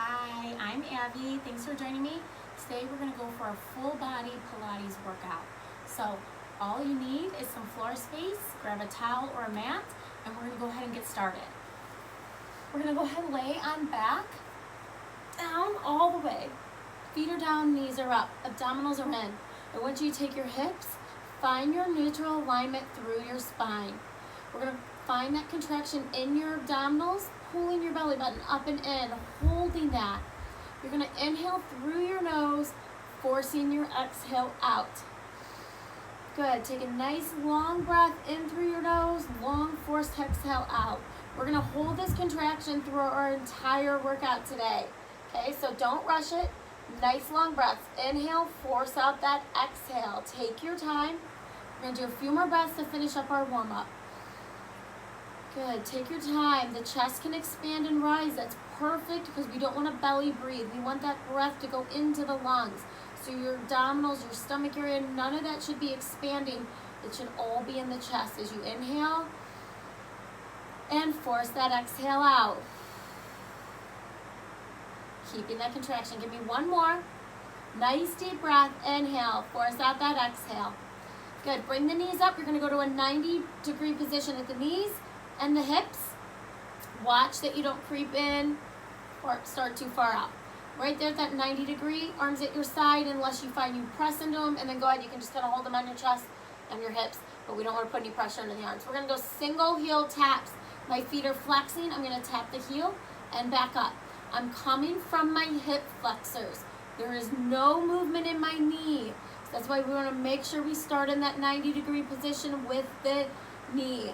Hi, I'm Abby. Thanks for joining me. Today we're going to go for a full body Pilates workout. So all you need is some floor space, grab a towel or a mat, and we're going to go ahead and get started. We're going to go ahead and lay on back, down all the way. Feet are down, knees are up, abdominals are in. I want you to take your hips, find your neutral alignment through your spine. We're going to find that contraction in your abdominals, pulling your belly button up and in, holding that. You're going to inhale through your nose, forcing your exhale out. Good. Take a nice long breath in through your nose, long forced exhale out. We're going to hold this contraction through our entire workout today. Okay, so don't rush it. Nice long breaths. Inhale, force out that exhale. Take your time. We're going to do a few more breaths to finish up our warm-up. Good. Take your time. The chest can expand and rise. That's perfect because we don't want to belly breathe. We want that breath to go into the lungs. So your abdominals, your stomach area, none of that should be expanding. It should all be in the chest as you inhale and force that exhale out. Keeping that contraction. Give me one more. Nice deep breath. Inhale. Force out that exhale. Good. Bring the knees up. You're going to go to a 90-degree position at the knees and the hips. Watch that you don't creep in or start too far out. Right there at that 90-degree, arms at your side unless you find you press into them, and then go ahead, you can just kind of hold them on your chest and your hips, but we don't want to put any pressure into the arms. We're going to go single heel taps. My feet are flexing. I'm going to tap the heel and back up. I'm coming from my hip flexors. There is no movement in my knee. So that's why we want to make sure we start in that 90-degree position with the knee.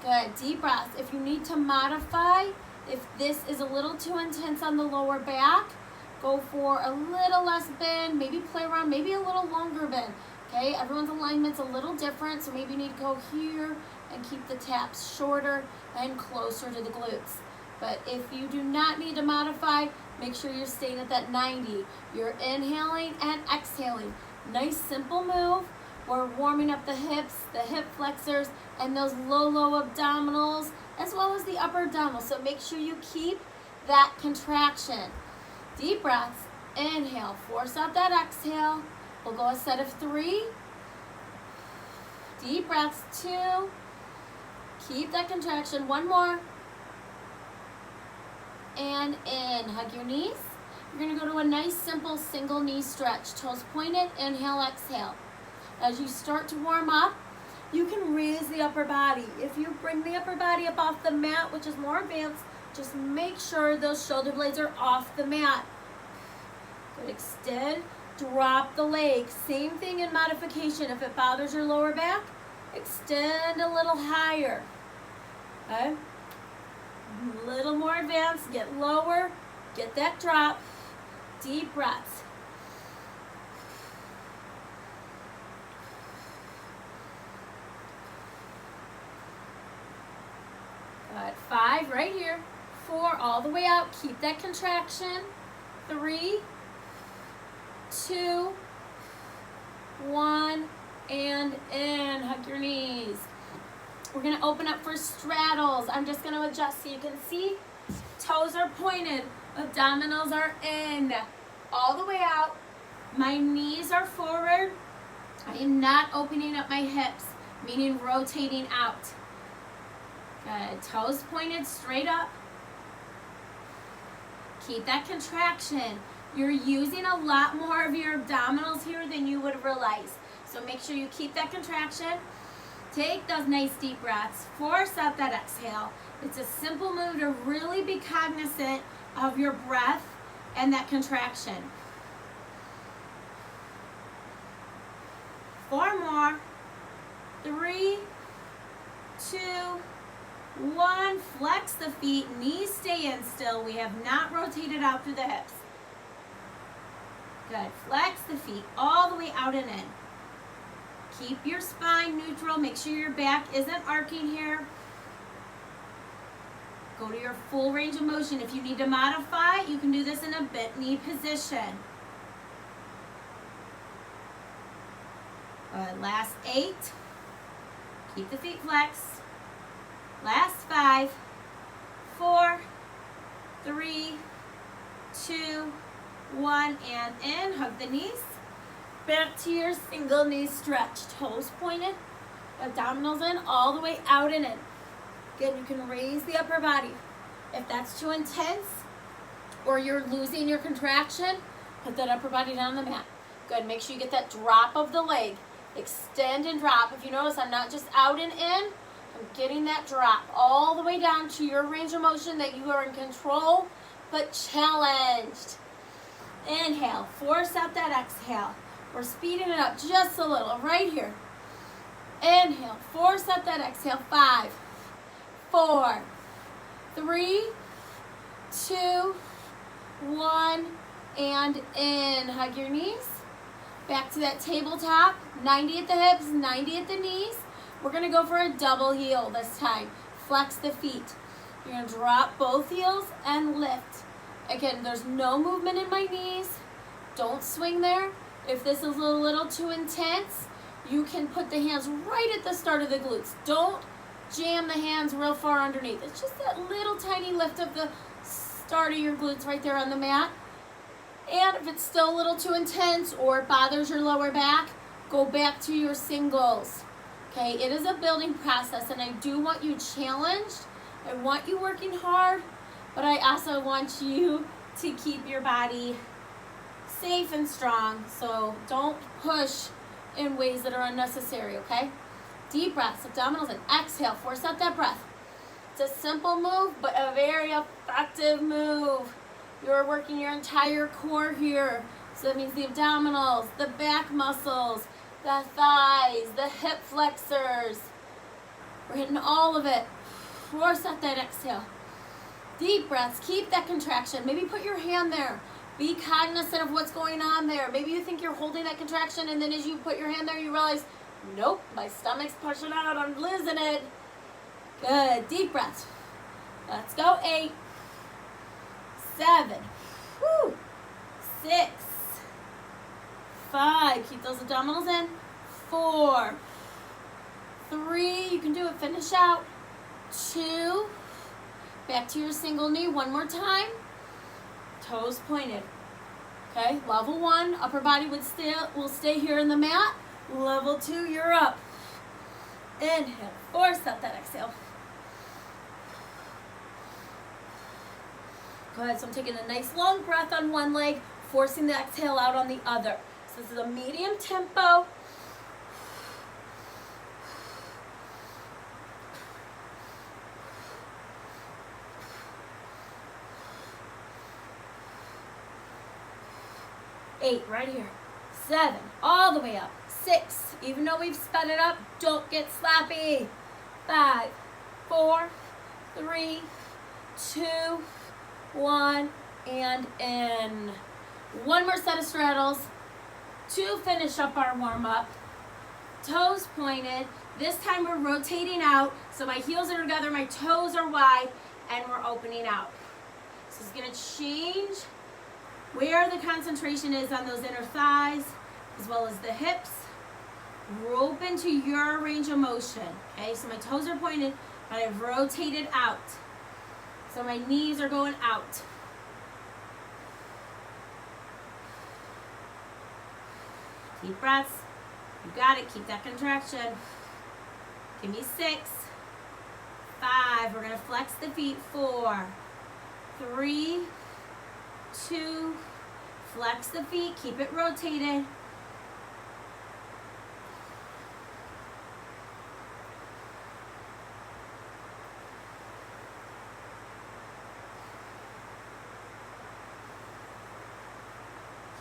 Good. Deep breaths. If you need to modify, if this is a little too intense on the lower back, go for a little less bend, maybe play around, maybe a little longer bend. Okay, everyone's alignment's a little different, so maybe you need to go here and keep the taps shorter and closer to the glutes. But if you do not need to modify, make sure you're staying at that 90. You're inhaling and exhaling. Nice, simple move. We're warming up the hips, the hip flexors, and those low abdominals, as well as the upper abdominals. So make sure you keep that contraction. Deep breaths. Inhale. Force out that exhale. We'll go a set of 3. Deep breaths. 2. Keep that contraction. 1 more. And in. Hug your knees. You're going to go to a nice, simple single knee stretch. Toes pointed. Inhale, exhale. As you start to warm up, you can raise the upper body. If you bring the upper body up off the mat, which is more advanced, just make sure those shoulder blades are off the mat. Good. Extend, drop the legs. Same thing in modification. If it bothers your lower back, extend a little higher. Okay? A little more advanced, get lower, get that drop. Deep breaths. Good. 5 right here. 4 all the way out. Keep that contraction. 3, 2, 1, and in. Hug your knees. We're going to open up for straddles. I'm just going to adjust so you can see. Toes are pointed. Abdominals are in. All the way out. My knees are forward. I am not opening up my hips, meaning rotating out. Good. Toes pointed straight up. Keep that contraction. You're using a lot more of your abdominals here than you would realize. So make sure you keep that contraction. Take those nice deep breaths. Force out that exhale. It's a simple move to really be cognizant of your breath and that contraction. 4 more. 3, 2, 1. Flex the feet. Knees stay in still. We have not rotated out through the hips. Good. Flex the feet all the way out and in. Keep your spine neutral. Make sure your back isn't arcing here. Go to your full range of motion. If you need to modify, you can do this in a bent knee position. Last 8. Keep the feet flexed. Last 5, 4, 3, 2, 1, and in. Hug the knees. Back to your single knee stretch. Toes pointed, abdominals in, all the way out and in. Good, you can raise the upper body. If that's too intense or you're losing your contraction, put that upper body down on the mat. Good, make sure you get that drop of the leg. Extend and drop. If you notice, I'm not just out and in, I'm getting that drop all the way down to your range of motion that you are in control, but challenged. Inhale, force out that exhale. We're speeding it up just a little, right here. Inhale, force out that exhale. 5, 4, 3, 2, 1, and in. Hug your knees. Back to that tabletop. 90 at the hips, 90 at the knees. We're going to go for a double heel this time. Flex the feet. You're going to drop both heels and lift. Again, there's no movement in my knees. Don't swing there. If this is a little too intense, you can put the hands right at the start of the glutes. Don't jam the hands real far underneath. It's just that little tiny lift of the start of your glutes right there on the mat. And if it's still a little too intense or it bothers your lower back, go back to your singles. Okay, it is a building process, and I do want you challenged. I want you working hard, but I also want you to keep your body safe and strong. So don't push in ways that are unnecessary, okay? Deep breaths, abdominals, and exhale. Force out that breath. It's a simple move, but a very effective move. You're working your entire core here. So that means the abdominals, the back muscles, the thighs, the hip flexors. We're hitting all of it. Force out that exhale. Deep breaths. Keep that contraction. Maybe put your hand there. Be cognizant of what's going on there. Maybe you think you're holding that contraction, and then as you put your hand there, you realize, nope, my stomach's pushing out. I'm losing it. Good. Deep breaths. Let's go. 8, 7, 6, 5. Keep those abdominals in. 4, 3. You can do it. Finish out. 2. Back to your single knee. One more time. Toes pointed. Okay. Level 1. Upper body will stay here in the mat. Level 2. You're up. Inhale. Force out that exhale. Good. So I'm taking a nice long breath on one leg, forcing the exhale out on the other. So this is a medium tempo. Eight, right here. 7, all the way up. 6, even though we've sped it up, don't get sloppy. 5, 4, 3, 2, 1, and in. One more set of straddles to finish up our warm-up. Toes pointed. This time we're rotating out, so my heels are together, my toes are wide, and we're opening out. So it's going to change where the concentration is on those inner thighs, as well as the hips. We're open to your range of motion. Okay, so my toes are pointed, but I've rotated out. So my knees are going out. Deep breaths. You got it. Keep that contraction. Give me 6, 5. We're going to flex the feet. 4, 3, 2. Flex the feet. Keep it rotated.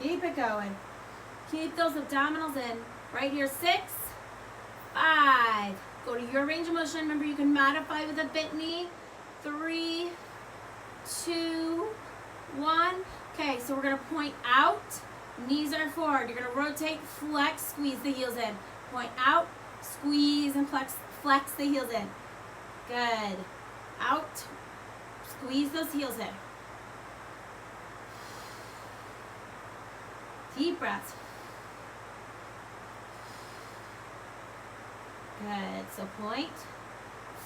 Keep it going. Keep those abdominals in. Right here, 6, 5. Go to your range of motion. Remember, you can modify with a bent knee. 3, 2, 1. Okay, so we're going to point out. Knees are forward. You're going to rotate, flex, squeeze the heels in. Point out, squeeze, and flex the heels in. Good. Out. Squeeze those heels in. Deep breaths. Good. So point,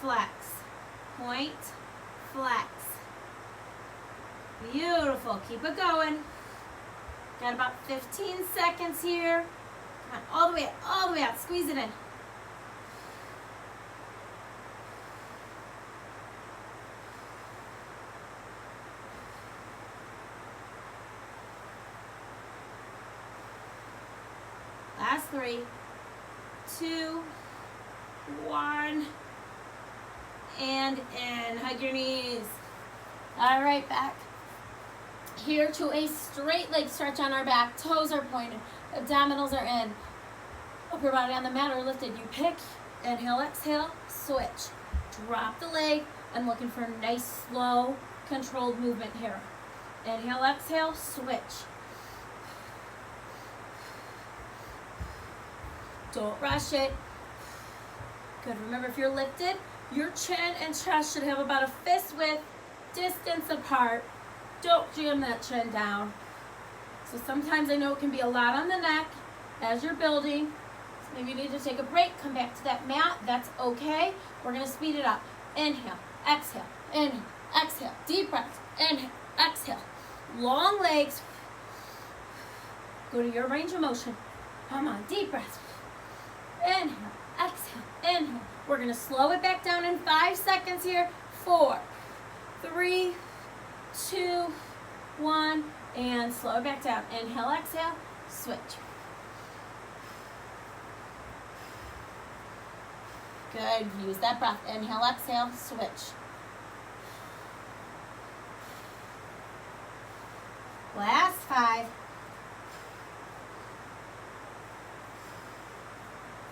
flex, point, flex. Beautiful. Keep it going. Got about 15 seconds here. Come on, all the way out, all the way out. Squeeze it in. Last 3, 2, 1, and in. Hug your knees. All right, back here to a straight leg stretch on our back. Toes are pointed, abdominals are in. Upper body on the mat or lifted. You pick, inhale, exhale, switch. Drop the leg. I'm looking for a nice, slow, controlled movement here. Inhale, exhale, switch. Don't rush it. Good. Remember, if you're lifted, your chin and chest should have about a fist width distance apart. Don't jam that chin down. So sometimes I know it can be a lot on the neck as you're building. So maybe you need to take a break, come back to that mat. That's okay. We're going to speed it up. Inhale, exhale, inhale, exhale. Deep breath. Inhale, exhale. Long legs. Go to your range of motion. Come on, deep breath. Inhale, exhale, inhale. We're going to slow it back down in 5 seconds here. 4, 3, 2, 1, and slow it back down. Inhale, exhale, switch. Good. Use that breath. Inhale, exhale, switch. Last 5,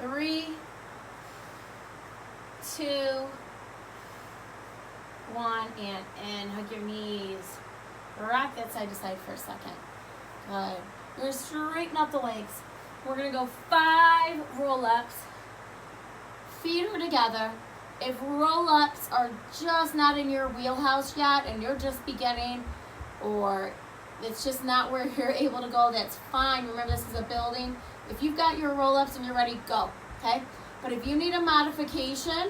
3, 2, 1, and in. Hug your knees. Rock that side to side for a second. Good. You're going to straighten up the legs. We're going to go 5 roll-ups. Feet are together. If roll-ups are just not in your wheelhouse yet and you're just beginning, or it's just not where you're able to go, that's fine. Remember, this is a building. If you've got your roll-ups and you're ready, go, okay? But if you need a modification,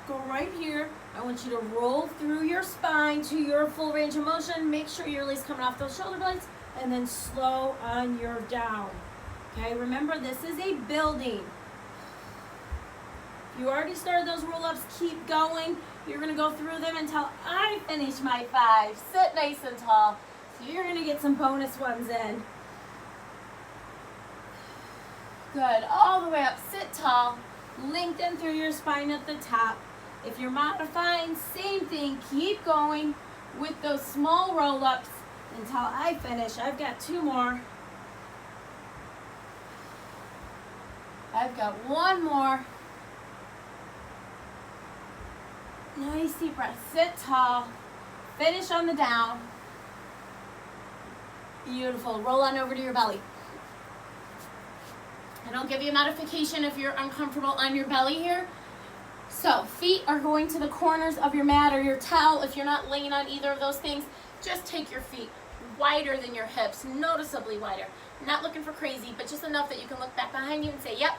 go right here. I want you to roll through your spine to your full range of motion. Make sure your release coming off those shoulder blades, and then slow on your down. Okay, remember, this is a building. If you already started those roll-ups, keep going. You're going to go through them until I finish my 5. Sit nice and tall. So you're going to get some bonus ones in. Good. All the way up. Sit tall. Lengthen through your spine at the top. If you're modifying, same thing. Keep going with those small roll-ups until I finish. I've got 2 more. I've got 1 more. Nice deep breath. Sit tall. Finish on the down. Beautiful. Roll on over to your belly. And I'll give you a modification if you're uncomfortable on your belly here. So feet are going to the corners of your mat or your towel. If you're not laying on either of those things, just take your feet wider than your hips, noticeably wider. Not looking for crazy, but just enough that you can look back behind you and say, yep,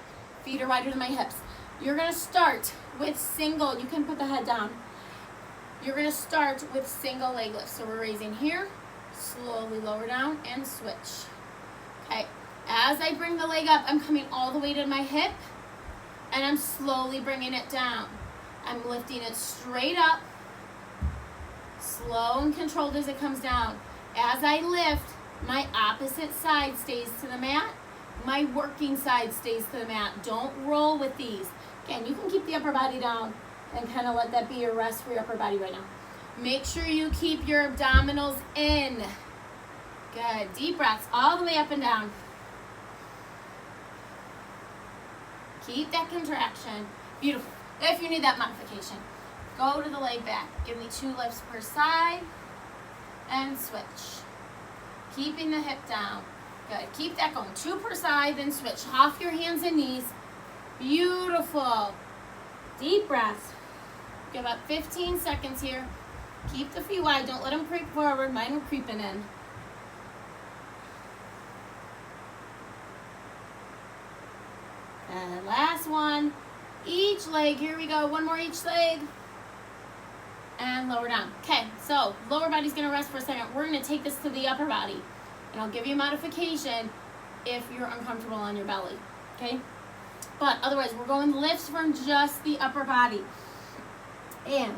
feet are wider than my hips. You're going to start with single. You can put the head down. You're going to start with single leg lifts. So we're raising here, slowly lower down, and switch. Okay. As I bring the leg up, I'm coming all the way to my hip, and I'm slowly bringing it down. I'm lifting it straight up, slow and controlled as it comes down. As I lift, my opposite side stays to the mat. My working side stays to the mat. Don't roll with these. Again, you can keep the upper body down and kind of let that be your rest for your upper body right now. Make sure you keep your abdominals in. Good. Deep breaths all the way up and down. Keep that contraction. Beautiful. If you need that modification, go to the leg back. Give me 2 lifts per side and switch. Keeping the hip down. Good. Keep that going. 2 per side, then switch. Off your hands and knees. Beautiful. Deep breaths. Give about 15 seconds here. Keep the feet wide. Don't let them creep forward. Mine were creeping in. And last one. Each leg. Here we go. 1 more each leg. and lower down. Okay, so lower body's gonna rest for a second. We're gonna take this to the upper body, and I'll give you a modification if you're uncomfortable on your belly, okay? But otherwise, we're going lifts from just the upper body. And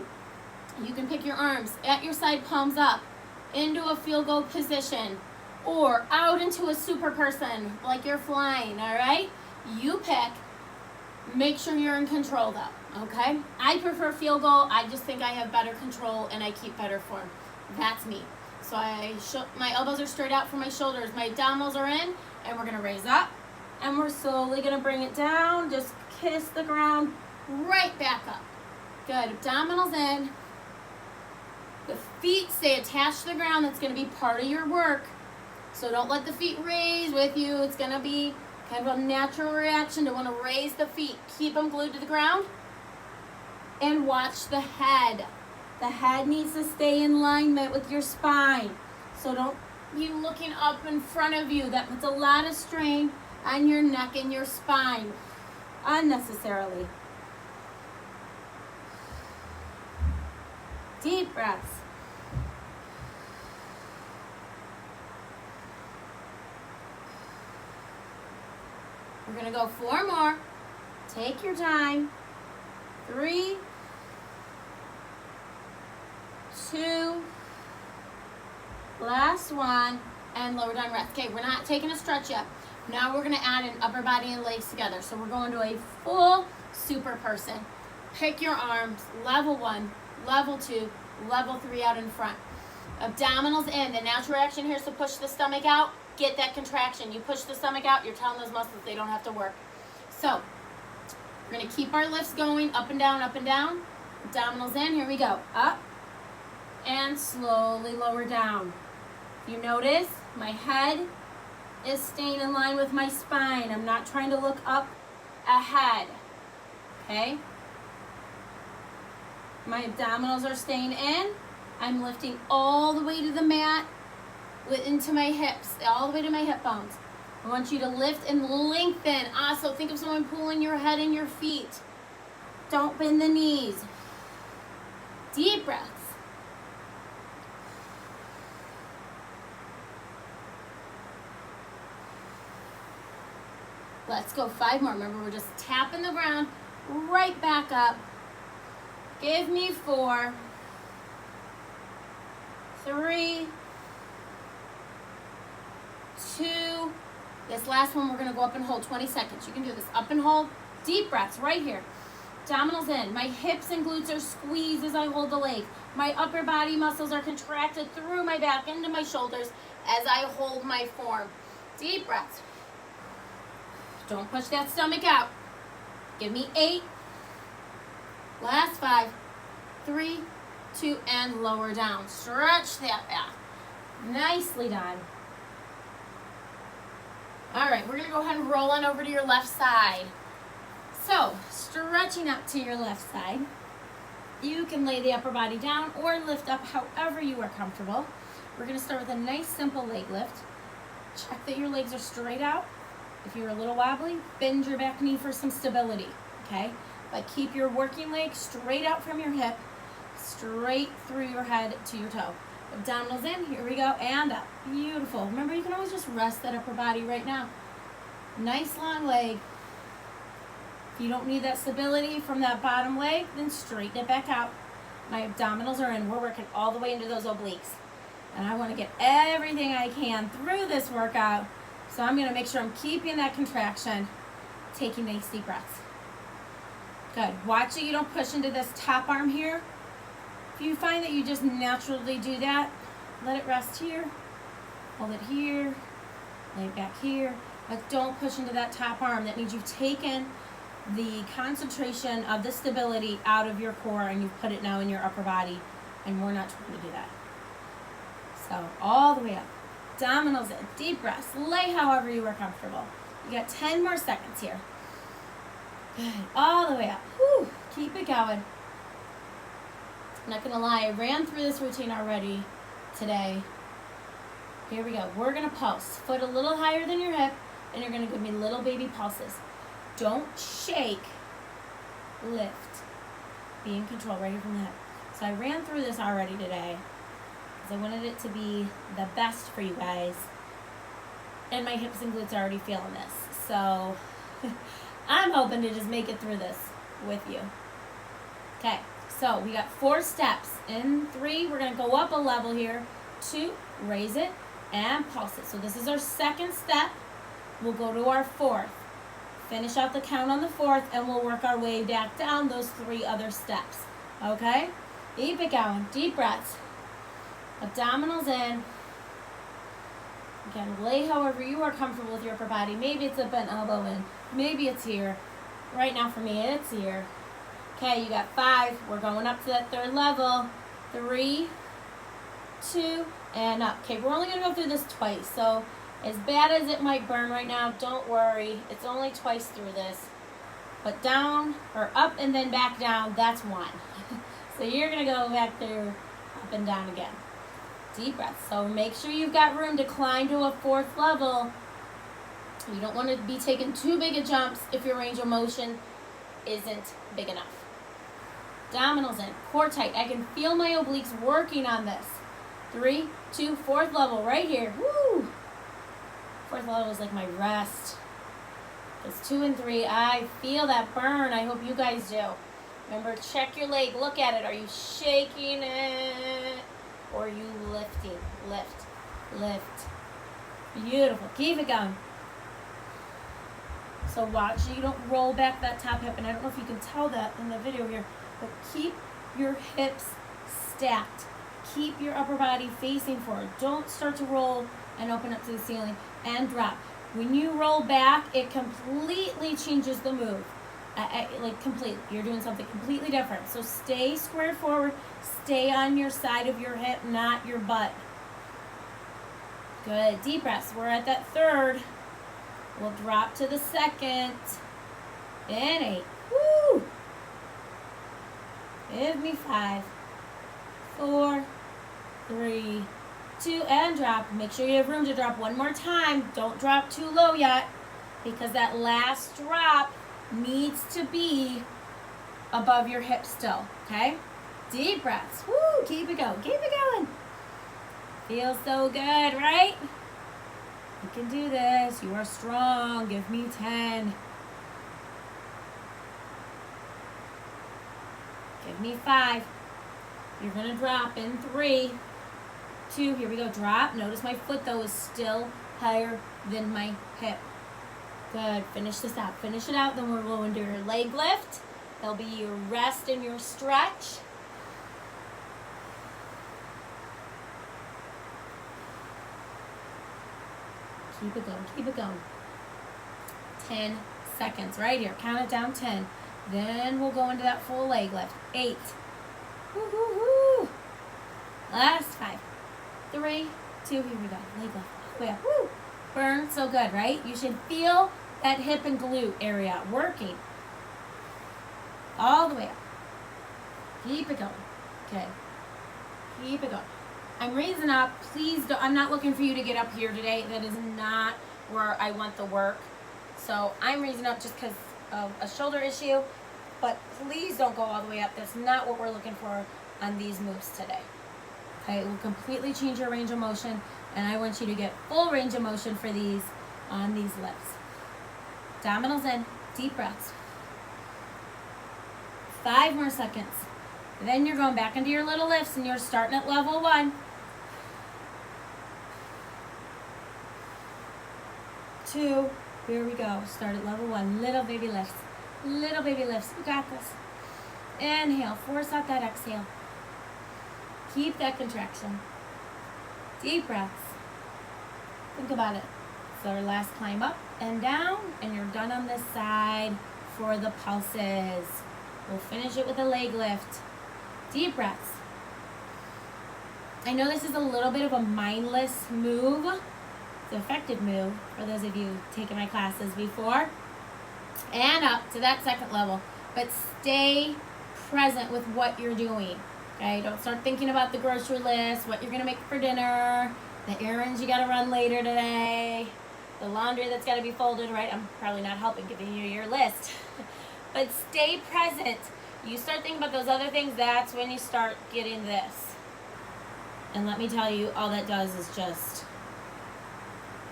you can pick your arms at your side, palms up, into a field goal position, or out into a super person, like you're flying, all right? You pick. Make sure you're in control though, okay? I prefer field goal. I just think I have better control and I keep better form. That's me. So my elbows are straight out from my shoulders. My abdominals are in, and we're gonna raise up, and we're slowly gonna bring it down. Just kiss the ground, right back up. Good, abdominals in. The feet stay attached to the ground. That's gonna be part of your work. So don't let the feet raise with you. It's gonna be kind of a natural reaction to want to raise the feet. Keep them glued to the ground. And watch the head. The head needs to stay in alignment with your spine. So don't be looking up in front of you. That puts a lot of strain on your neck and your spine unnecessarily. Deep breaths. We're going to go 4 more. Take your time. 3, 2, last one, and lower down rest. Okay, we're not taking a stretch yet. Now we're going to add in upper body and legs together. So we're going to a full super person. Pick your arms, level 1, level 2, level 3 out in front. Abdominals in. The natural action here is to push the stomach out. Get that contraction. You push the stomach out, you're telling those muscles they don't have to work. So we're going to keep our lifts going, up and down, up and down. Abdominals in. Here we go. Up and slowly lower down. You notice my head is staying in line with my spine. I'm not trying to look up ahead. Okay? My abdominals are staying in. I'm lifting all the way to the mat, into my hips, all the way to my hip bones. I want you to lift and lengthen. Also, think of someone pulling your head and your feet. Don't bend the knees. Deep breaths. Let's go 5 more. Remember, we're just tapping the ground right back up. Give me 4, 3, 2. This last one, we're going to go up and hold 20 seconds. You can do this. Up and hold. Deep breaths right here. Abdominals in. My hips and glutes are squeezed as I hold the legs. My upper body muscles are contracted through my back into my shoulders as I hold my form. Deep breaths. Don't push that stomach out. Give me 8. Last 5, 3, 2, and lower down. Stretch that back. Nicely done. All right, we're going to go ahead and roll on over to your left side. So, stretching up to your left side. You can lay the upper body down or lift up however you are comfortable. We're going to start with a nice simple leg lift. Check that your legs are straight out. If you're a little wobbly, bend your back knee for some stability, okay? But keep your working leg straight out from your hip, straight through your head to your toe. Abdominals in, here we go, and up. Beautiful. Remember, you can always just rest that upper body right now. Nice long leg. If you don't need that stability from that bottom leg, then straighten it back out. My abdominals are in. We're working all the way into those obliques. And I want to get everything I can through this workout. So I'm going to make sure I'm keeping that contraction, taking nice deep breaths. Good. Watch that you don't push into this top arm here. If you find that you just naturally do that, let it rest here. Hold it here. Lay it back here. But don't push into that top arm. That means you've taken the concentration of the stability out of your core and you've put it now in your upper body. And we're not trying to do that. So all the way up. Abdominals in. Deep breaths. Lay however you are comfortable. You got 10 more seconds here. Good. All the way up. Whew. Keep it going. I'm not going to lie. I ran through this routine already today. Here we go. We're going to pulse. Foot a little higher than your hip, and you're going to give me little baby pulses. Don't shake. Lift. Be in control right here from the hip. So So I ran through this already today because I wanted it to be the best for you guys. And my hips and glutes are already feeling this. So I'm hoping to just make it through this with you. Okay, so we got 4 steps. In 3, we're gonna go up a level here. 2, raise it and pulse it. So this is our second step. We'll go to our 4th. Finish out the count on the 4th, and we'll work our way back down those 3 other steps. Okay? Keep it going. Deep breaths. Abdominals in. Again, lay however you are comfortable with your upper body. Maybe it's a bent elbow in. Maybe it's here. Right now for me, it's here. Okay, you got 5. We're going up to that 3rd level. 3, 2, and up. Okay, we're only going to go through this twice. So as bad as it might burn right now, don't worry. It's only twice through this. But down, or up and then back down, that's 1. So you're going to go back through, up and down again. Deep breath. So make sure you've got room to climb to a 4th level. You don't want to be taking too big of jumps if your range of motion isn't big enough. Abdominals in, core tight. I can feel my obliques working on this. 3, 2, 4th level right here. Woo! 4th level is like my rest. It's 2 and 3. I feel that burn. I hope you guys do. Remember, check your leg. Look at it. Are you shaking it? Or are you lifting? Lift. Lift. Beautiful. Keep it going. So watch so you don't roll back that top hip. And I don't know if you can tell that in the video here, but keep your hips stacked. Keep your upper body facing forward. Don't start to roll and open up to the ceiling and drop. When you roll back, it completely changes the move. Like completely. You're doing something completely different. So stay squared forward. Stay on your side of your hip, not your butt. Good. Deep breaths. We're at that 3rd. We'll drop to the 2nd. In 8. Woo! Give me 5, 4, 3, 2, and drop. Make sure you have room to drop one more time. Don't drop too low yet, because that last drop needs to be above your hip still, okay? Deep breaths. Woo! Keep it going. Keep it going. Feels so good, right? You can do this. You are strong. Give me 10. Give me 5. You're going to drop in 3, 2. Here we go. Drop. Notice my foot, though, is still higher than my hip. Good. Finish this out. Finish it out. Then we're going to do your leg lift. That'll be your rest and your stretch. Keep it going. Keep it going. 10 seconds. Right here. Count it down 10. Then we'll go into that full leg lift. 8. Woo-hoo-hoo. Last 5. 3, 2. Here we go. Leg lift. Way up. Woo. Burn. So good, right? You should feel that hip and glute area working. All the way up. Keep it going. Okay. Keep it going. I'm raising up. Please don't. I'm not looking for you to get up here today. That is not where I want the work. So I'm raising up just because of a shoulder issue. But please don't go all the way up. That's not what we're looking for on these moves today. Okay, it will completely change your range of motion. And I want you to get full range of motion for these on these lifts. Abdominals in. Deep breaths. 5 more seconds. Then you're going back into your little lifts and you're starting at level 1. 2. Here we go. Start at level 1. Little baby lifts. Little baby lifts. You got this. Inhale. Force out that exhale. Keep that contraction. Deep breaths. Think about it. So our last climb up and down, and you're done on this side for the pulses. We'll finish it with a leg lift. Deep breaths. I know this is a little bit of a mindless move. It's an effective move for those of you taking my classes before. And up to that 2nd level. But stay present with what you're doing. Okay, don't start thinking about the grocery list, what you're going to make for dinner, the errands you got to run later today, the laundry that's got to be folded, right? I'm probably not helping giving you your list. But stay present You start thinking about those other things, that's when you start getting this. And let me tell you, all that does is just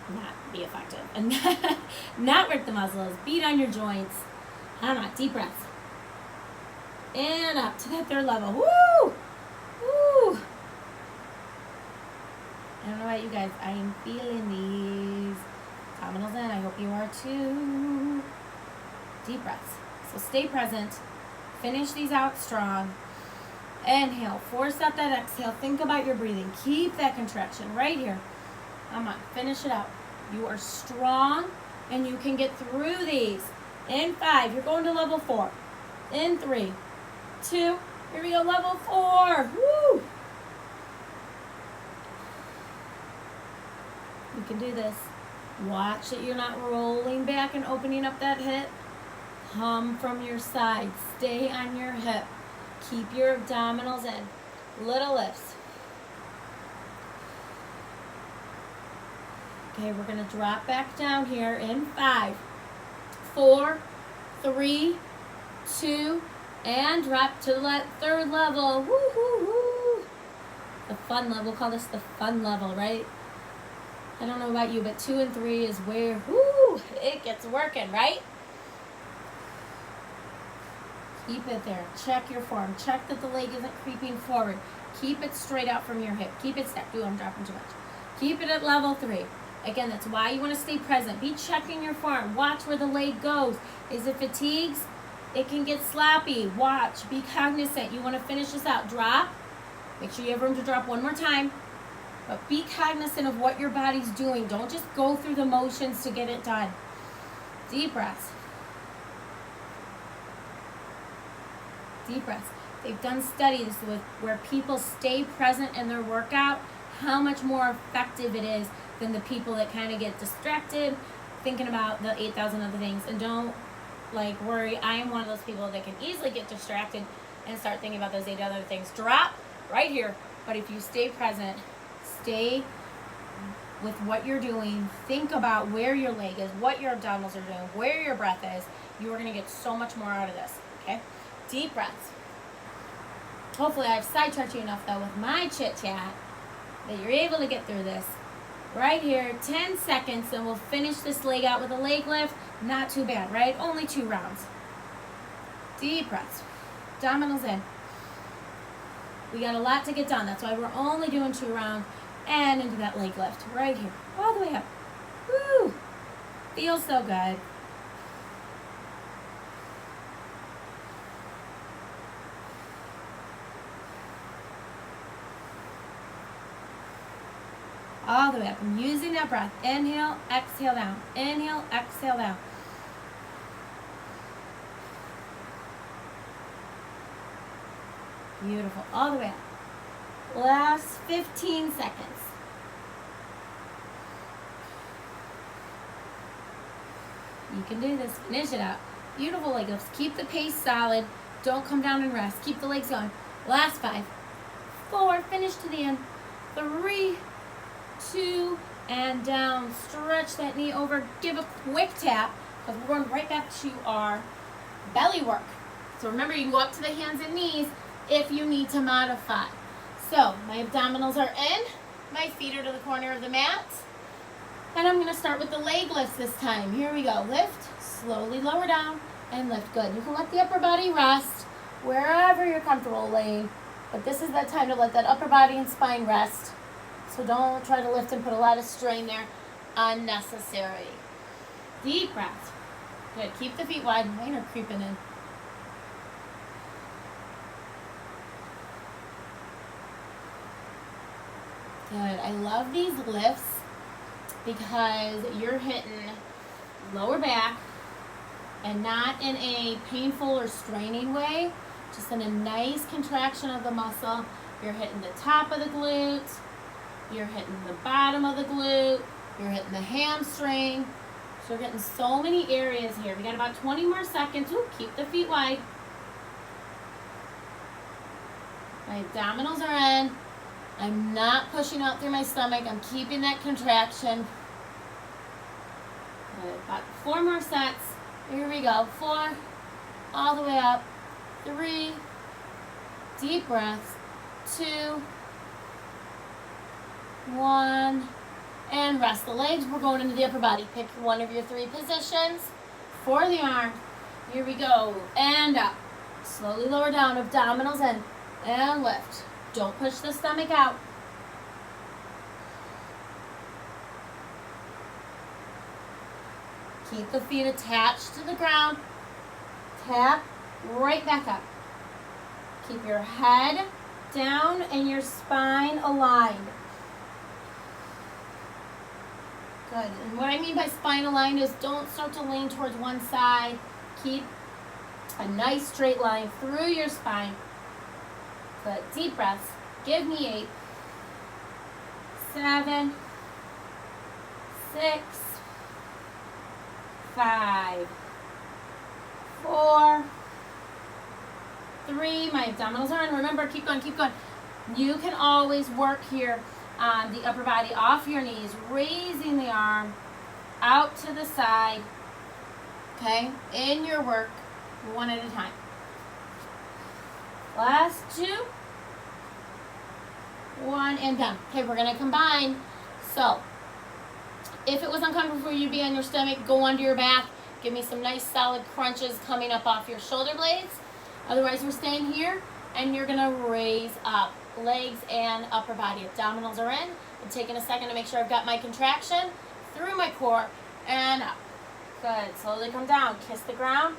not be effective and not work the muscles, beat on your joints. Come on, deep breaths. And up to that third level. Woo! Woo! I don't know about you guys. I am feeling these. Abdominals in. I hope you are too. Deep breaths. So stay present. Finish these out strong. Inhale. Force out that exhale. Think about your breathing. Keep that contraction right here. Come on. Finish it out. You are strong and you can get through these. In 5. You're going to level 4. In 3, 2. Here we go. Level 4. Woo! You can do this. Watch that you're not rolling back and opening up that hip. Hum from your side. Stay on your hip. Keep your abdominals in. Little lifts. Okay, we're going to drop back down here in 5, 4, 3, 2, and drop to the third level. Woo, woo, woo. The fun level. We'll call this the fun level, right? I don't know about you, but 2 and 3 is where, whoo, it gets working, right? Keep it there. Check your form. Check that the leg isn't creeping forward. Keep it straight out from your hip. Keep it stacked. Ooh, I'm dropping too much. Keep it at level 3. Again, that's why you want to stay present. Be checking your form. Watch where the leg goes. Is it fatigues? It can get sloppy. Watch. Be cognizant. You want to finish this out. Drop. Make sure you have room to drop one more time. But be cognizant of what your body's doing. Don't just go through the motions to get it done. Deep breaths. Deep breaths. They've done studies with where people stay present in their workout, how much more effective it is than the people that kind of get distracted thinking about the 8,000 other things. And don't worry. I am one of those people that can easily get distracted and start thinking about those 8 other things. Drop right here. But if you stay present, stay with what you're doing. Think about where your leg is, what your abdominals are doing, where your breath is. You are going to get so much more out of this, okay? Deep breaths. Hopefully I've sidetracked you enough, though, with my chit-chat that you're able to get through this. Right here, 10 seconds, and we'll finish this leg out with a leg lift. Not too bad, right? Only 2 rounds. Deep breaths. Abdominals in. We got a lot to get done. That's why we're only doing 2 rounds. And into that leg lift right here. All the way up. Woo! Feels so good. All the way up. I'm using that breath. Inhale, exhale down. Inhale, exhale down. Beautiful. All the way up. Last 15 seconds. You can do this. Finish it out. Beautiful leg lifts. Keep the pace solid. Don't come down and rest. Keep the legs going. Last 5, 4, finish to the end. 3, 2, and down. Stretch that knee over. Give a quick tap because we're going right back to our belly work. So remember, you go up to the hands and knees if you need to modify. So my abdominals are in. My feet are to the corner of the mat. And I'm going to start with the leg lifts this time. Here we go. Lift, slowly lower down, and lift. Good. You can let the upper body rest wherever you're comfortable laying. But this is that time to let that upper body and spine rest. So don't try to lift and put a lot of strain there. Unnecessary. Deep breath. Good. Keep the feet wide. Mine are creeping in. Good. I love these lifts because you're hitting lower back and not in a painful or straining way, just in a nice contraction of the muscle. You're hitting the top of the glute, you're hitting the bottom of the glute, you're hitting the hamstring. So we're getting so many areas here. We got about 20 more seconds. Ooh, keep the feet wide. My abdominals are in. I'm not pushing out through my stomach. I'm keeping that contraction. Good. About 4 more sets. Here we go. 4, all the way up. 3, deep breaths, 2, 1, and rest the legs. We're going into the upper body. Pick one of your 3 positions for the arm. Here we go, and up. Slowly lower down, abdominals in, and lift. Don't push the stomach out. Keep the feet attached to the ground. Tap right back up. Keep your head down and your spine aligned. Good. And what I mean by spine aligned is don't start to lean towards one side. Keep a nice straight line through your spine. Good. Deep breaths. Give me 8, 7, 6, 5, 4, 3. My abdominals are in. Remember, keep going, keep going. You can always work here on the upper body off your knees, raising the arm out to the side. Okay, in your work, one at a time. Last 2, 1, and done. Okay, we're gonna combine. So, if it was uncomfortable for you to be on your stomach, go onto your back. Give me some nice solid crunches coming up off your shoulder blades. Otherwise, we're staying here, and you're gonna raise up. Legs and upper body. Abdominals are in. I'm taking a second to make sure I've got my contraction through my core and up. Good. Slowly come down. Kiss the ground.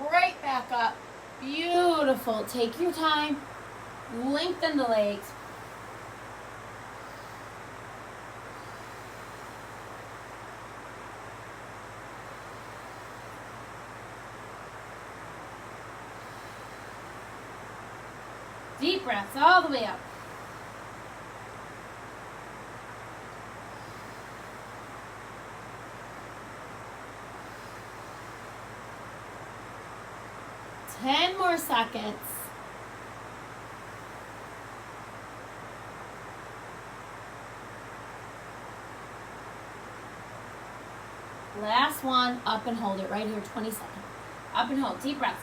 Right back up. Beautiful. Take your time. Lengthen the legs. Deep breaths all the way up. Ten more seconds. Last one. Up and hold it right here. 20 seconds. Up and hold. Deep breaths.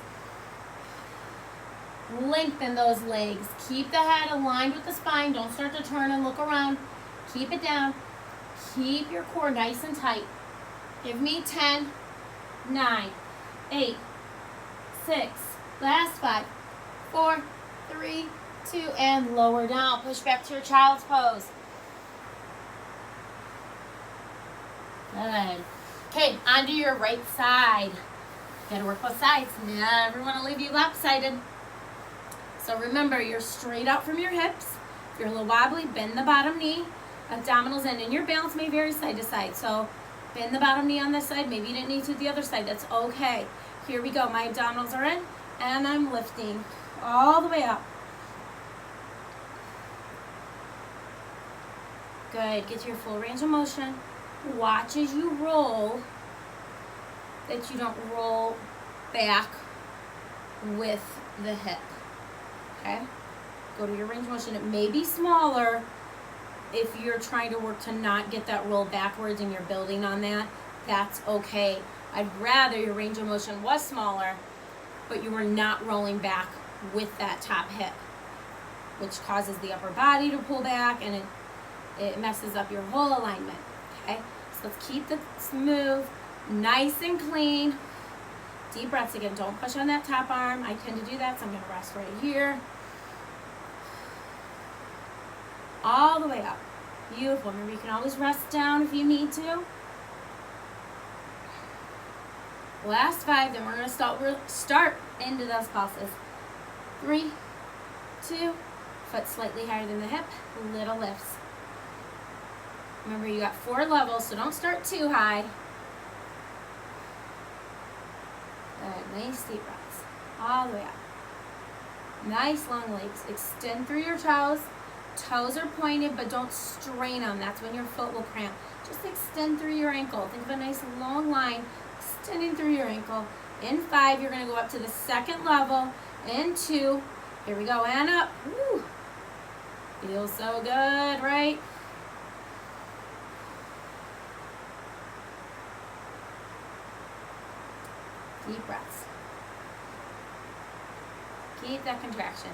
Lengthen those legs. Keep the head aligned with the spine. Don't start to turn and look around. Keep it down. Keep your core nice and tight. Give me 10, 9, 8, 6, last 5, 4, 3, 2, and lower down. Push back to your child's pose. Good. Okay, onto your right side. Gotta work both sides. Never want to leave you lopsided. So remember, you're straight out from your hips. If you're a little wobbly, bend the bottom knee, abdominals in, and your balance may vary side to side. So bend the bottom knee on this side. Maybe you didn't need to the other side. That's okay. Here we go. My abdominals are in, and I'm lifting all the way up. Good. Get to your full range of motion. Watch as you roll, that you don't roll back with the hip. Okay? Go to your range of motion. It may be smaller if you're trying to work to not get that roll backwards and you're building on that. That's okay. I'd rather your range of motion was smaller, but you were not rolling back with that top hip, which causes the upper body to pull back, and it messes up your whole alignment. Okay? So let's keep this smooth, nice and clean. Deep breaths again. Don't push on that top arm. I tend to do that, so I'm going to rest right here. All the way up. Beautiful. Remember, you can always rest down if you need to. Last 5, then we're going to start into those pulses. 3, 2, foot slightly higher than the hip, little lifts. Remember, you got 4 levels, so don't start too high. Good. Nice deep breaths. All the way up. Nice long legs. Extend through your toes. Toes are pointed, but don't strain them. That's when your foot will cramp. Just extend through your ankle. Think of a nice long line extending through your ankle. In 5, you're going to go up to the second level. In 2, here we go, and up. Woo. Feels so good, right? Deep breaths. Keep that contraction.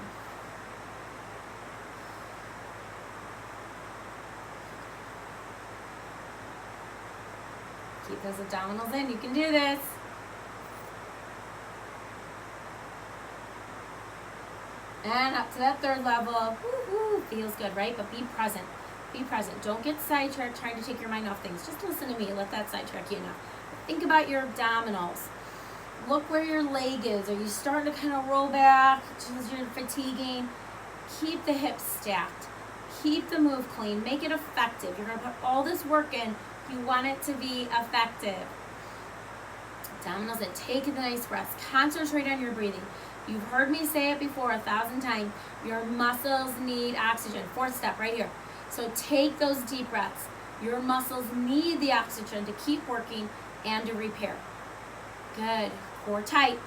Keep those abdominals in. You can do this. And up to that third level. Woo-hoo. Feels good, right? But be present. Be present. Don't get sidetracked trying to take your mind off things. Just listen to me. Let that sidetrack you enough. Think about your abdominals. Look where your leg is. Are you starting to kind of roll back because you're fatiguing? Keep the hips stacked. Keep the move clean. Make it effective. You're going to put all this work in. You want it to be effective. Abdominals, and take the nice breaths. Concentrate on your breathing. You've heard me say it before 1,000 times. Your muscles need oxygen. Fourth step right here. So take those deep breaths. Your muscles need the oxygen to keep working and to repair. Good. Core tight.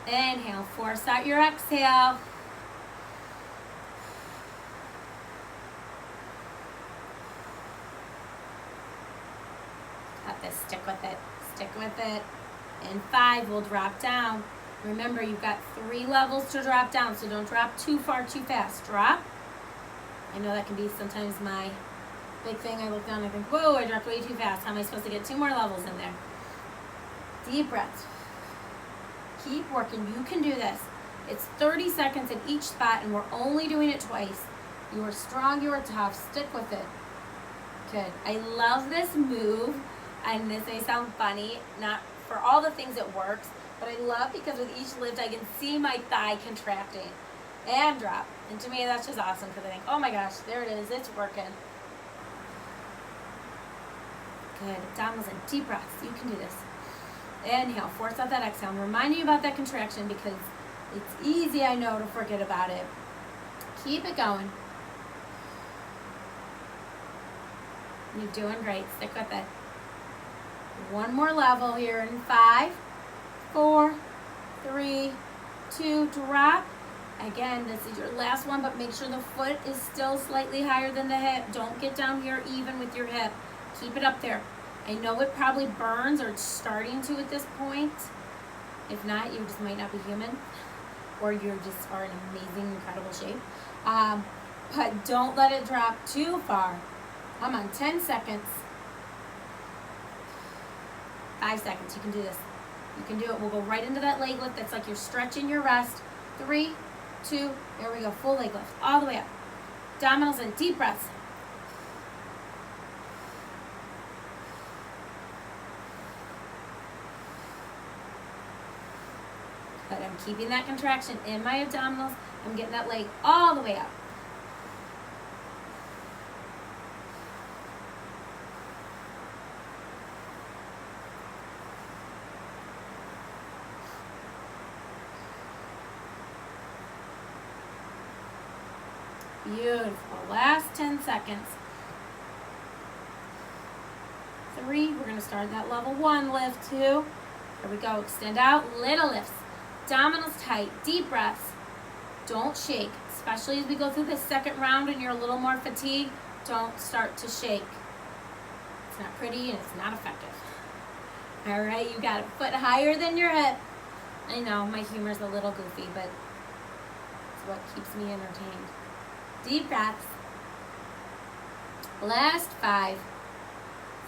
Inhale. Force out your exhale. Got this. Stick with it. Stick with it. In 5, we'll drop down. Remember, you've got 3 levels to drop down, so don't drop too far too fast. Drop. I know that can be sometimes my big thing. I look down and I think, whoa, I dropped way too fast. How am I supposed to get 2 more levels in there? Deep breaths. Keep working. You can do this. It's 30 seconds in each spot, and we're only doing it twice. You are strong. You are tough. Stick with it. Good. I love this move, and this may sound funny, not for all the things it works, but I love because with each lift, I can see my thigh contracting. And drop. And to me, that's just awesome because I think, oh my gosh, there it is. It's working. Good. Abdominals and deep breaths. You can do this. Inhale. Force out that exhale. I'm reminding you about that contraction because it's easy, I know, to forget about it. Keep it going. You're doing great. Stick with it. One more level here in 5, 4, 3, 2, drop. Again, this is your last one, but make sure the foot is still slightly higher than the hip. Don't get down here even with your hip. Keep it up there. I know it probably burns, or it's starting to at this point. If not, you just might not be human, or you just are in amazing, incredible shape. But don't let it drop too far. Come on, 10 seconds. 5 seconds. You can do this. You can do it. We'll go right into that leg lift. That's like you're stretching your rest. 3, 2, there we go. Full leg lift. All the way up. Abdominals and deep breaths. But I'm keeping that contraction in my abdominals. I'm getting that leg all the way up. Beautiful. Last 10 seconds. 3, we're going to start that level 1 lift. 2, here we go. Extend out, little lifts. Abdominals tight, deep breaths. Don't shake, especially as we go through the second round and you're a little more fatigued. Don't start to shake. It's not pretty and it's not effective. All right, you got a foot higher than your hip. I know my humor's a little goofy, but it's what keeps me entertained. Deep breaths. Last 5,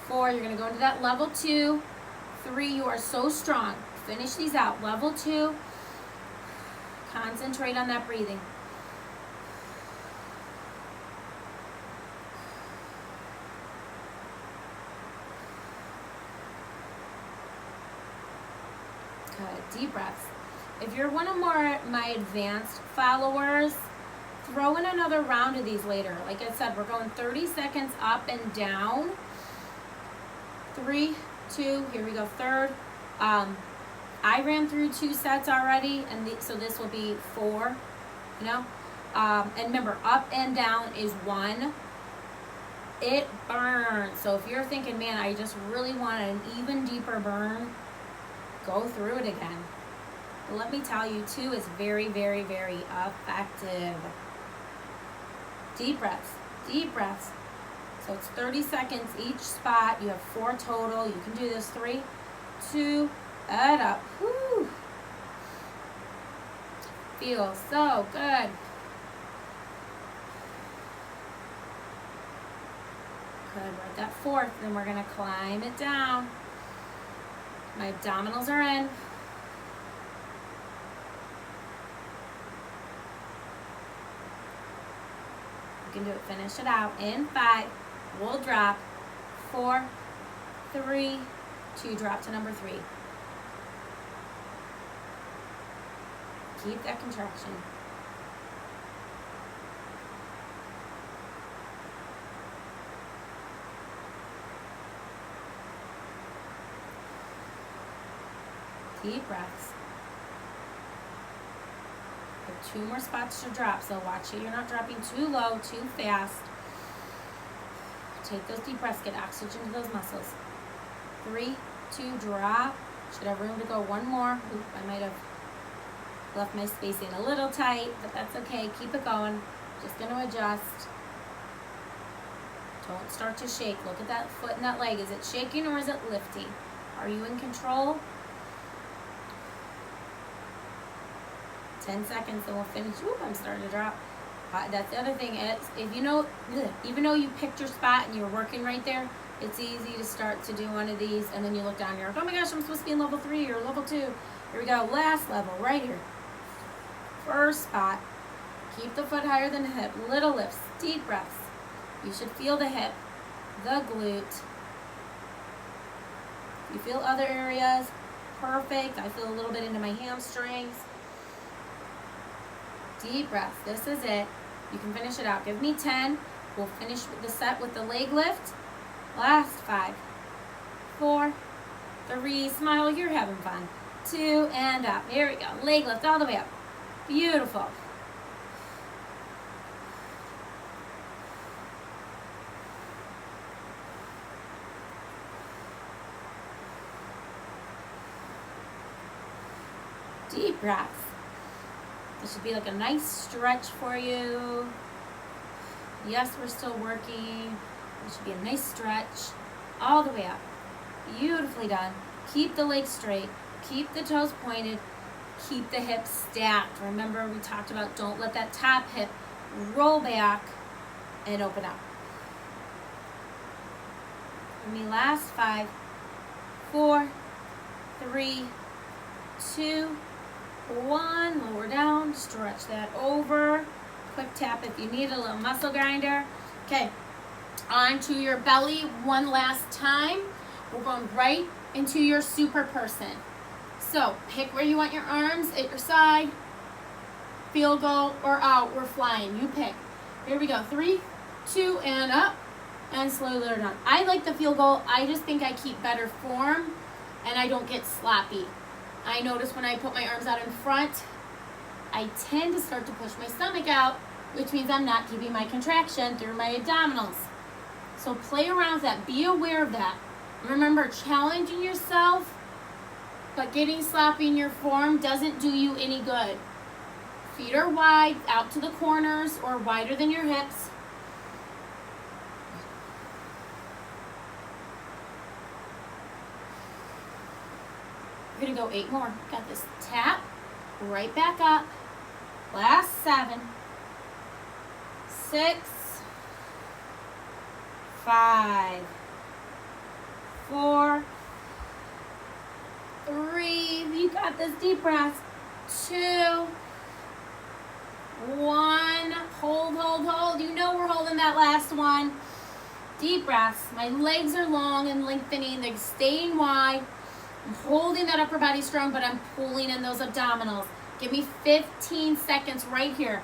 4, you're going to go into that level 2. 3, you are so strong. Finish these out. Level 2. Concentrate on that breathing. Good. Deep breaths. If you're one of my advanced followers, throw in another round of these later. Like I said, we're going 30 seconds up and down. 3, 2, here we go, third. I ran through 2 sets already, and so this will be 4, you know. And remember, up and down is 1. It burns. So if you're thinking, man, I just really want an even deeper burn, go through it again. But let me tell you, 2 is very, very, very effective. Deep breaths, deep breaths. So it's 30 seconds each spot. You have 4 total. You can do this. 3, 2, add up. Whew. feels so good. Good, we're at that fourth, then we're gonna climb it down. My abdominals are in. You can do it, finish it out. In 5, we'll drop. 4, 3, 2, drop to number 3. Keep that contraction. Deep breaths. You have 2 more spots to drop, so watch it. You're not dropping too low, too fast. Take those deep breaths, get oxygen to those muscles. 3, 2, drop. Should have room to go 1 more. Oop, I might have left my spacing a little tight, but that's okay. Keep it going. Just going to adjust. Don't start to shake. Look at that foot and that leg. Is it shaking or is it lifting? Are you in control? 10 seconds, then we'll finish. Oop, I'm starting to drop. That's the other thing is, if you know, even though you picked your spot and you're working right there, it's easy to start to do one of these, and then you look down and you're like, oh my gosh, I'm supposed to be in level 3 or level 2. Here we go, last level, right here. First spot. Keep the foot higher than the hip. Little lifts, deep breaths. You should feel the hip, the glute. You feel other areas, perfect. I feel a little bit into my hamstrings. Deep breaths. This is it. You can finish it out. Give me 10. We'll finish the set with the leg lift. Last 5, 4, 3. Smile. You're having fun. 2 and up. Here we go. Leg lift all the way up. Beautiful. Deep breaths. This should be like a nice stretch for you. Yes, we're still working. It should be a nice stretch all the way up. Beautifully done. Keep the legs straight. Keep the toes pointed. Keep the hips stacked. Remember, we talked about don't let that top hip roll back and open up. Give me last 5, 4, 3, 2, 1, lower down, stretch that over. Quick tap if you need a little muscle grinder. Okay, onto your belly one last time. We're going right into your super person. So pick where you want your arms, at your side, field goal or out. We're flying, you pick. Here we go, 3, 2, and up, and slowly lower down. I like the field goal. I just think I keep better form and I don't get sloppy. I notice when I put my arms out in front, I tend to start to push my stomach out, which means I'm not keeping my contraction through my abdominals. So play around with that. Be aware of that. Remember, challenging yourself, but getting sloppy in your form doesn't do you any good. Feet are wide, out to the corners, or wider than your hips. We're gonna go 8 more. Got this. Tap, right back up. Last 7, 6, 5, 4, 3. You got this. Deep breath. 2, 1. Hold, hold, hold. You know we're holding that last one. Deep breaths. My legs are long and lengthening. They're staying wide. I'm holding that upper body strong, but I'm pulling in those abdominals. Give me 15 seconds right here.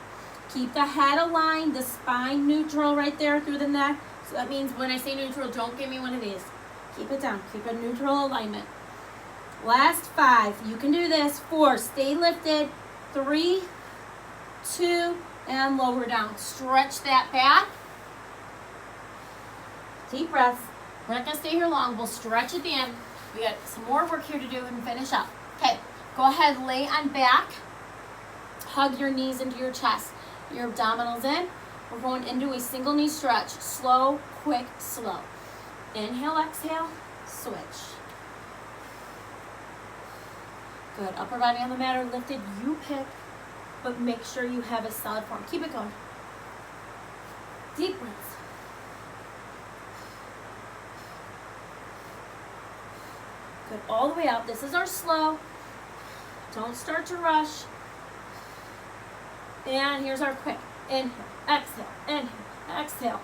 Keep the head aligned, the spine neutral right there through the neck. So that means when I say neutral, don't give me one of these. Keep it down. Keep a neutral alignment. Last 5. You can do this. 4. Stay lifted. 3, 2, and lower down. Stretch that back. Deep breaths. We're not going to stay here long. We'll stretch at the end. We got some more work here to do and finish up. Okay, go ahead, lay on back. Hug your knees into your chest. Your abdominals in. We're going into a single knee stretch. Slow, quick, slow. Inhale, exhale, switch. Good, upper body on the mat or lifted. You pick. but make sure you have a solid form. Keep it going. Deep breaths. Good, all the way out. This is our slow. Don't start to rush. And here's our quick. Inhale, exhale, inhale, exhale.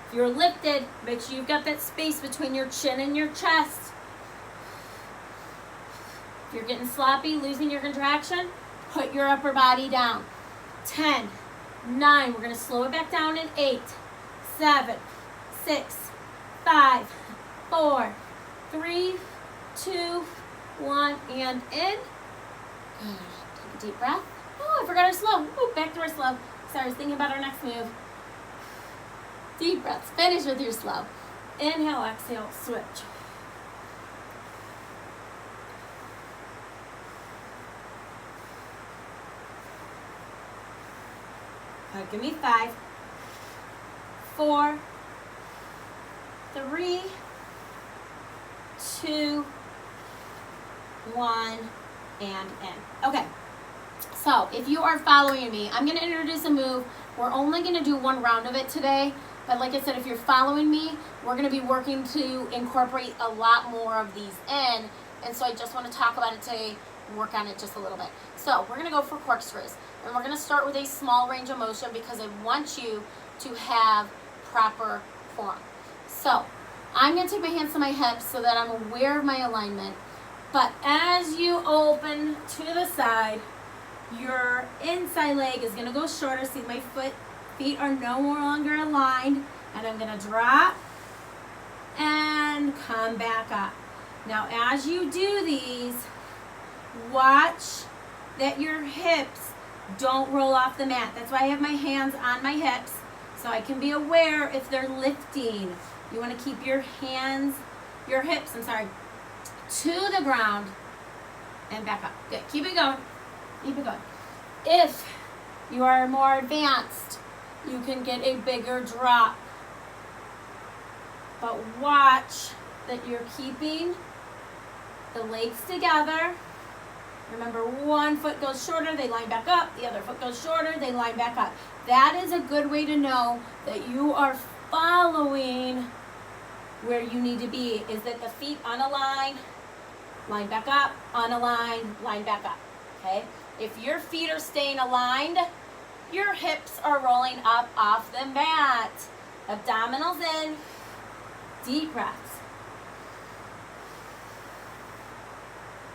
If you're lifted, make sure you've got that space between your chin and your chest. If you're getting sloppy, losing your contraction, put your upper body down. 10, 9, we're gonna slow it back down in 8, 7, 6, 5, 4, 3, 2, 1, and in. Good. Take a deep breath. Oh, I forgot our slow. Oh, back to our slow. Sorry, I was thinking about our next move. Deep breaths. Finish with your slow. Inhale, exhale, switch. Good, give me 5, 4, 3, 2, 1, and in. Okay. So, if you are following me, I'm going to introduce a move. We're only going to do one round of it today. But like I said, if you're following me, we're going to be working to incorporate a lot more of these in. And so I just want to talk about it today, work on it just a little bit. So, we're going to go for corkscrews. And we're going to start with a small range of motion because I want you to have proper form. So, I'm going to take my hands to my hips so that I'm aware of my alignment. But as you open to the side, your inside leg is going to go shorter. See, my feet are no longer aligned. And I'm going to drop and come back up. Now, as you do these, watch that your hips don't roll off the mat. That's why I have my hands on my hips, so I can be aware if they're lifting. You want to keep your hips, to the ground and back up. Good. Keep it going. Keep it going. If you are more advanced, you can get a bigger drop. But watch that you're keeping the legs together. Remember, one foot goes shorter, they line back up. The other foot goes shorter, they line back up. That is a good way to know that you are following where you need to be. Is that the feet unaligned, line back up, unaligned, line back up. Okay? If your feet are staying aligned, your hips are rolling up off the mat. Abdominals in. Deep breaths.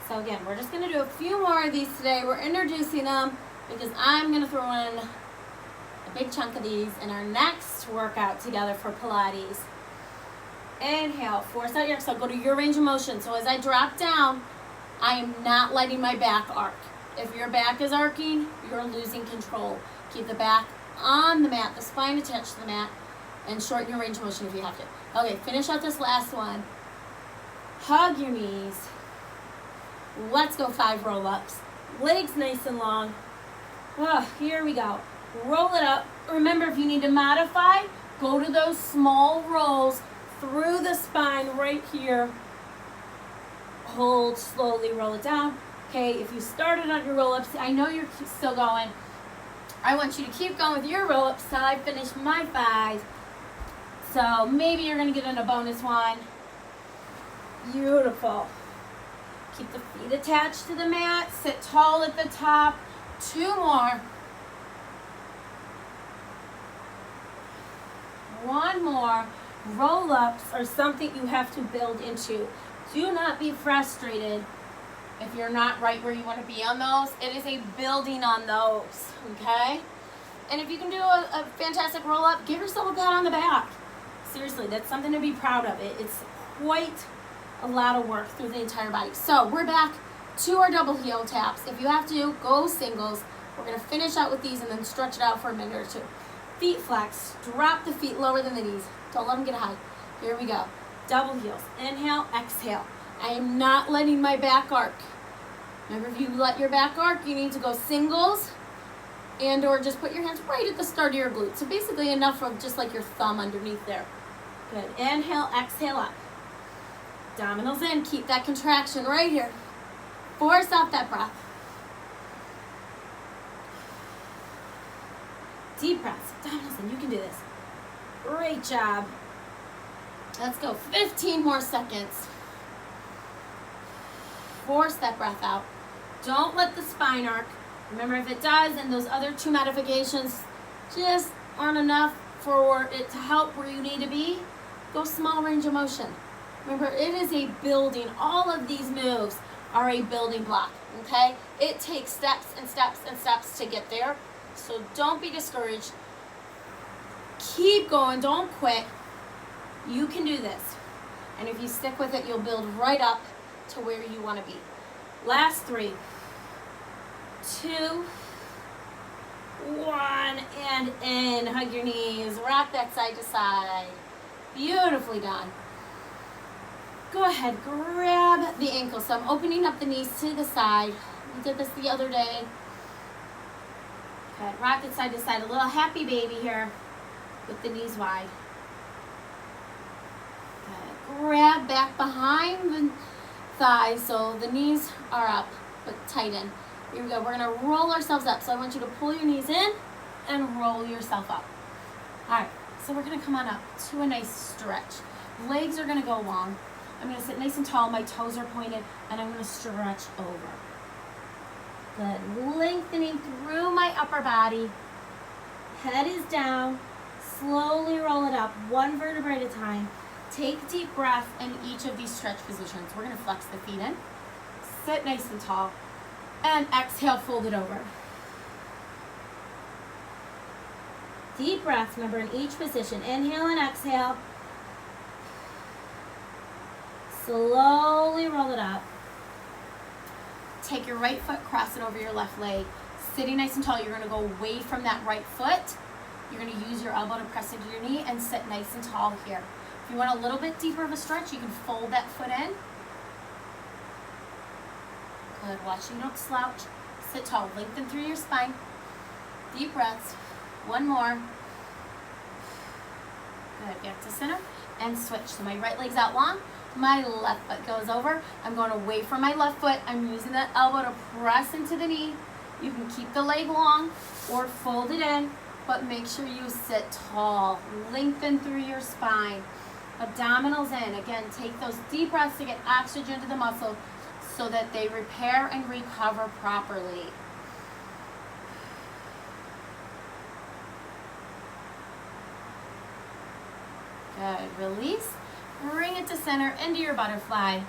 So again, we're just going to do a few more of these today. We're introducing them because I'm going to throw in a big chunk of these in our next workout together for Pilates. Inhale, force out your exhale. Go to your range of motion. So as I drop down, I am not letting my back arc. If your back is arcing, you're losing control. Keep the back on the mat, the spine attached to the mat, and shorten your range of motion if you have to. Okay, finish out this last one. Hug your knees. Let's go 5 roll-ups. Legs nice and long. Oh, here we go. Roll it up. Remember, if you need to modify, go to those small rolls through the spine right here. Hold, slowly roll it down. Okay, if you started on your roll-ups, I know you're still going. I want you to keep going with your roll-ups till I finish my 5. So maybe you're going to get in a bonus one. Beautiful. Keep the feet attached to the mat. Sit tall at the top. 2 more. 1 more. Roll-ups are something you have to build into. Do not be frustrated if you're not right where you want to be on those. It is a building on those, okay? And if you can do a fantastic roll-up, give yourself a pat on the back. Seriously, that's something to be proud of. It's quite a lot of work through the entire body. So we're back to our double heel taps. If you have to, go singles. We're going to finish out with these and then stretch it out for a minute or 2. Feet flex. Drop the feet lower than the knees. Don't let them get high. Here we go. Double heels. Inhale, exhale. I am not letting my back arc. Remember, if you let your back arc, you need to go singles and or just put your hands right at the start of your glutes. So basically enough of just like your thumb underneath there. Good. Inhale, exhale up. Abdominals in. Keep that contraction right here. Force out that breath. Deep breaths. Abdominals in. You can do this. Great job. Let's go. 15 more seconds. Force that breath out. Don't let the spine arc. Remember, if it does and those other 2 modifications just aren't enough for it to help where you need to be, go small range of motion. Remember, it is a building. All of these moves are a building block, okay? It takes steps and steps and steps to get there. So don't be discouraged. Keep going. Don't quit. You can do this. And if you stick with it, you'll build right up to where you want to be. Last 3, 2, 1, and in. Hug your knees. Rock that side to side. Beautifully done. Go ahead, grab the ankle. So I'm opening up the knees to the side. We did this the other day. Okay, rock it side to side. A little happy baby here with the knees wide. Okay, grab back behind the thighs so the knees are up, but tighten. Here we go. We're going to roll ourselves up. So I want you to pull your knees in and roll yourself up. All right, so we're going to come on up to a nice stretch. Legs are going to go long. I'm going to sit nice and tall. My toes are pointed, and I'm going to stretch over. Good. Lengthening through my upper body. Head is down. Slowly roll it up, 1 vertebrae at a time. Take deep breath in each of these stretch positions. We're going to flex the feet in. Sit nice and tall. And exhale, fold it over. Deep breaths, remember, in each position. Inhale and exhale. Slowly roll it up. Take your right foot, cross it over your left leg. Sitting nice and tall, you're going to go away from that right foot. You're going to use your elbow to press into your knee and sit nice and tall here. If you want a little bit deeper of a stretch, you can fold that foot in. Good. Watch you don't slouch. Sit tall. Lengthen through your spine. Deep breaths. 1 more. Good. Back to center and switch. So my right leg's out long. My left foot goes over. I'm going away from my left foot. I'm using that elbow to press into the knee. You can keep the leg long or fold it in, but make sure you sit tall. Lengthen through your spine. Abdominals in. Again, take those deep breaths to get oxygen to the muscle so that they repair and recover properly. Good. Release. Bring it to center, into your butterfly.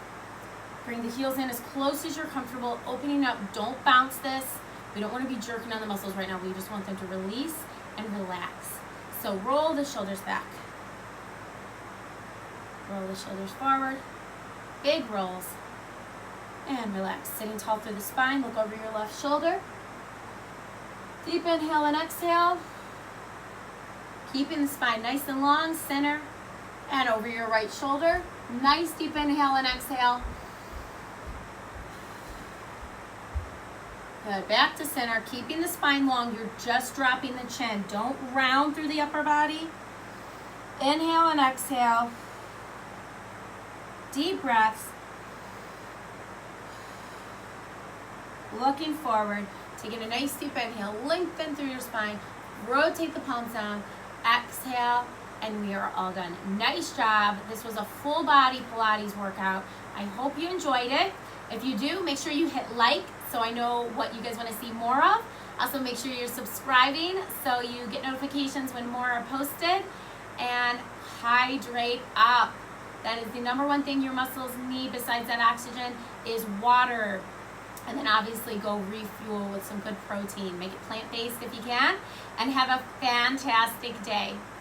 Bring the heels in as close as you're comfortable, opening up. Don't bounce this. We don't want to be jerking on the muscles right now. We just want them to release and relax. So roll the shoulders back. Roll the shoulders forward. Big rolls. And relax. Sitting tall through the spine. Look over your left shoulder. Deep inhale and exhale. Keeping the spine nice and long, center. And over your right shoulder. Nice deep inhale and exhale. Good. Back to center. Keeping the spine long. You're just dropping the chin. Don't round through the upper body. Inhale and exhale. Deep breaths. Looking forward. Taking a nice deep inhale. Lengthen through your spine. Rotate the palms down. Exhale. And we are all done. Nice job. This was a full body Pilates workout. I hope you enjoyed it. If you do, make sure you hit like so I know what you guys want to see more of. Also, make sure you're subscribing so you get notifications when more are posted. And hydrate up. That is the #1 thing your muscles need besides that oxygen is water. And then obviously go refuel with some good protein. Make it plant-based if you can. And have a fantastic day.